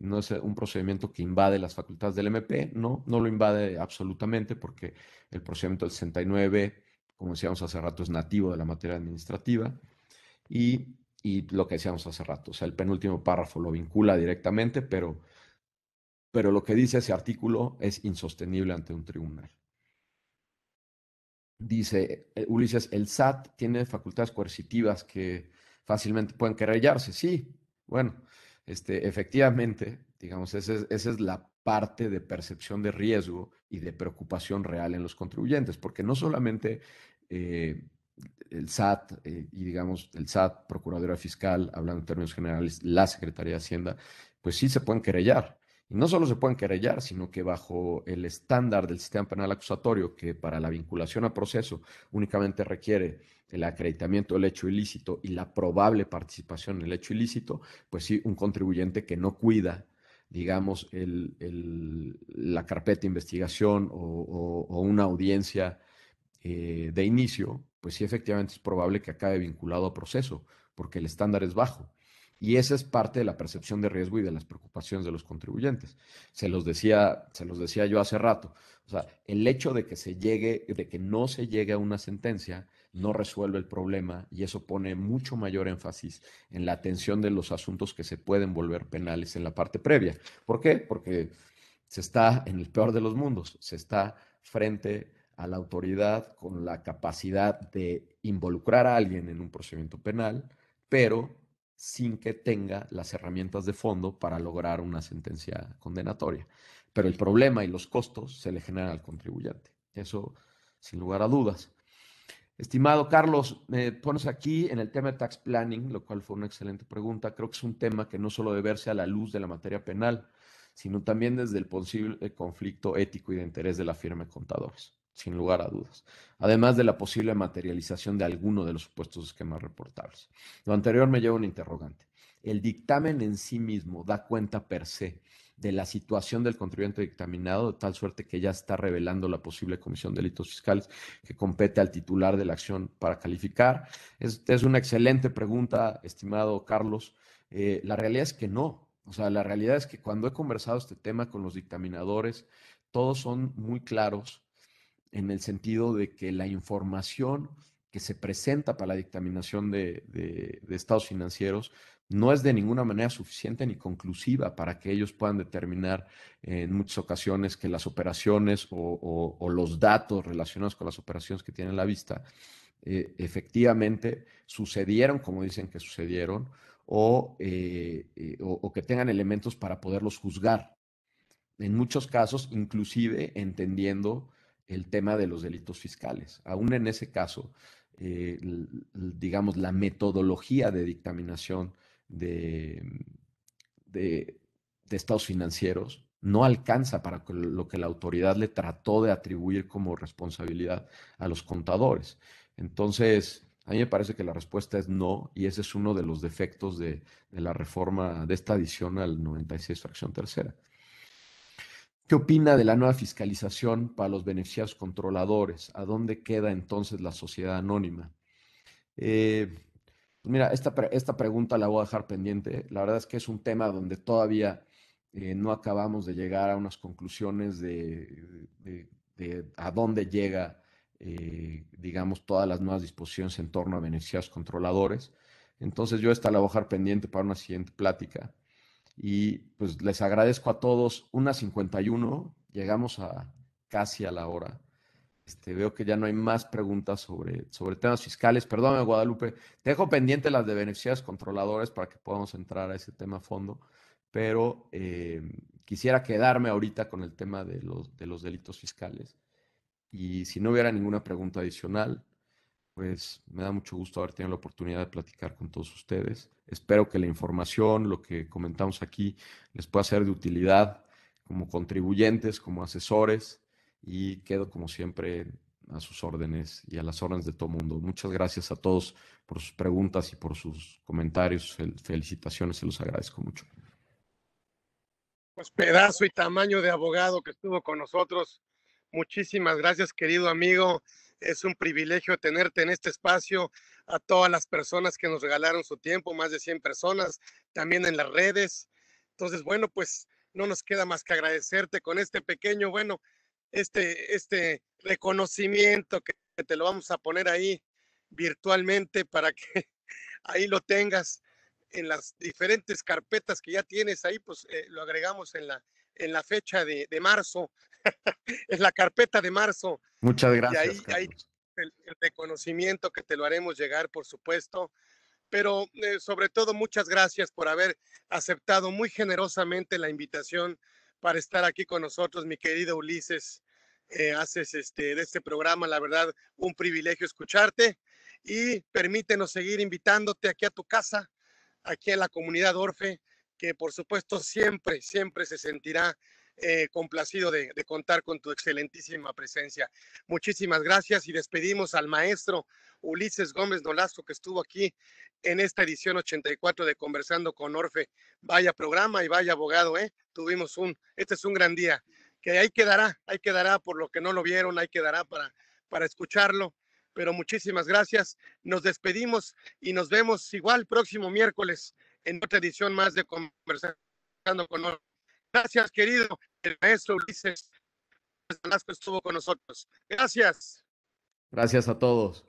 No es un procedimiento que invade las facultades del MP, no lo invade absolutamente porque el procedimiento del 69, como decíamos hace rato, es nativo de la materia administrativa y lo que decíamos hace rato, o sea, el penúltimo párrafo lo vincula directamente, pero lo que dice ese artículo es insostenible ante un tribunal. Dice Ulises, el SAT tiene facultades coercitivas que fácilmente pueden querellarse. Sí, bueno, efectivamente, digamos, esa es la parte de percepción de riesgo y de preocupación real en los contribuyentes, porque no solamente el SAT y digamos el SAT, Procuraduría Fiscal, hablando en términos generales, la Secretaría de Hacienda, pues sí se pueden querellar. Y no solo se pueden querellar, sino que bajo el estándar del sistema penal acusatorio, que para la vinculación a proceso únicamente requiere el acreditamiento del hecho ilícito y la probable participación en el hecho ilícito, pues sí, un contribuyente que no cuida, digamos, la carpeta de investigación o una audiencia de inicio, pues sí, efectivamente es probable que acabe vinculado a proceso, porque el estándar es bajo. Y esa es parte de la percepción de riesgo y de las preocupaciones de los contribuyentes. Se los decía yo hace rato. O sea, el hecho de que no se llegue a una sentencia, no resuelve el problema y eso pone mucho mayor énfasis en la atención de los asuntos que se pueden volver penales en la parte previa. ¿Por qué? Porque se está, en el peor de los mundos, se está frente a la autoridad con la capacidad de involucrar a alguien en un procedimiento penal, pero sin que tenga las herramientas de fondo para lograr una sentencia condenatoria. Pero el problema y los costos se le generan al contribuyente. Eso sin lugar a dudas. Estimado Carlos, me pones aquí en el tema de tax planning, lo cual fue una excelente pregunta. Creo que es un tema que no solo debe verse a la luz de la materia penal, sino también desde el posible conflicto ético y de interés de la firma de contadores, sin lugar a dudas. Además de la posible materialización de alguno de los supuestos esquemas reportables. Lo anterior me lleva a una interrogante. ¿El dictamen en sí mismo da cuenta per se de la situación del contribuyente dictaminado, de tal suerte que ya está revelando la posible comisión de delitos fiscales que compete al titular de la acción para calificar? Es una excelente pregunta, estimado Carlos. La realidad es que no. O sea, la realidad es que cuando he conversado este tema con los dictaminadores, todos son muy claros en el sentido de que la información que se presenta para la dictaminación de estados financieros no es de ninguna manera suficiente ni conclusiva para que ellos puedan determinar en muchas ocasiones que las operaciones o los datos relacionados con las operaciones que tienen a la vista efectivamente sucedieron como dicen que sucedieron o que tengan elementos para poderlos juzgar. en muchos casos, inclusive entendiendo el tema de los delitos fiscales. Aún en ese caso, digamos, la metodología de dictaminación de, de, de estados financieros no alcanza para lo que la autoridad le trató de atribuir como responsabilidad a los contadores. Entonces, a mí me parece que la respuesta es no, y ese es uno de los defectos de la reforma de esta adición al 96 fracción tercera. ¿Qué opina de la nueva fiscalización para los beneficiarios controladores? ¿A dónde queda entonces la sociedad anónima? Pues mira, esta pregunta la voy a dejar pendiente. La verdad es que es un tema donde todavía no acabamos de llegar a unas conclusiones de a dónde llega, digamos, todas las nuevas disposiciones en torno a beneficiarios controladores. Entonces yo esta la voy a dejar pendiente para una siguiente plática. Y pues les agradezco a todos. 1:51, llegamos a casi a la hora. Veo que ya no hay más preguntas sobre temas fiscales. Perdóname, Guadalupe. Te dejo pendiente las de beneficiarios controladores para que podamos entrar a ese tema a fondo. Pero quisiera quedarme ahorita con el tema de los delitos fiscales. Y si no hubiera ninguna pregunta adicional, pues me da mucho gusto haber tenido la oportunidad de platicar con todos ustedes. Espero que la información, lo que comentamos aquí, les pueda ser de utilidad como contribuyentes, como asesores, y quedo como siempre a sus órdenes y a las órdenes de todo mundo. Muchas gracias a todos por sus preguntas y por sus comentarios. Felicitaciones, se los agradezco mucho.
Pues pedazo y tamaño de abogado que estuvo con nosotros. Muchísimas gracias, querido amigo. Es un privilegio tenerte en este espacio. A todas las personas que nos regalaron su tiempo, más de 100 personas, también en las redes. Entonces, bueno, pues no nos queda más que agradecerte con este pequeño, bueno, este reconocimiento que te lo vamos a poner ahí virtualmente para que ahí lo tengas en las diferentes carpetas que ya tienes ahí, pues lo agregamos en la fecha de marzo, en la carpeta de marzo.
Muchas
Y
gracias,
ahí
Carlos.
el reconocimiento que te lo haremos llegar, por supuesto. Pero sobre todo, muchas gracias por haber aceptado muy generosamente la invitación para estar aquí con nosotros, mi querido Ulises. Haces de este programa, la verdad, un privilegio escucharte y permítenos seguir invitándote aquí a tu casa, aquí en la comunidad Orfe, que por supuesto siempre, siempre se sentirá complacido de contar con tu excelentísima presencia. Muchísimas gracias y despedimos al maestro Ulises Gómez Nolasco, que estuvo aquí en esta edición 84 de Conversando con Orfe. Vaya programa y vaya abogado, ¿eh? Este es un gran día, que ahí quedará por lo que no lo vieron, ahí quedará para escucharlo. Pero muchísimas gracias. Nos despedimos y nos vemos igual próximo miércoles en otra edición más de Conversando con Orfe. Gracias, querido. El maestro Ulises Velasco estuvo con nosotros. Gracias.
Gracias a todos.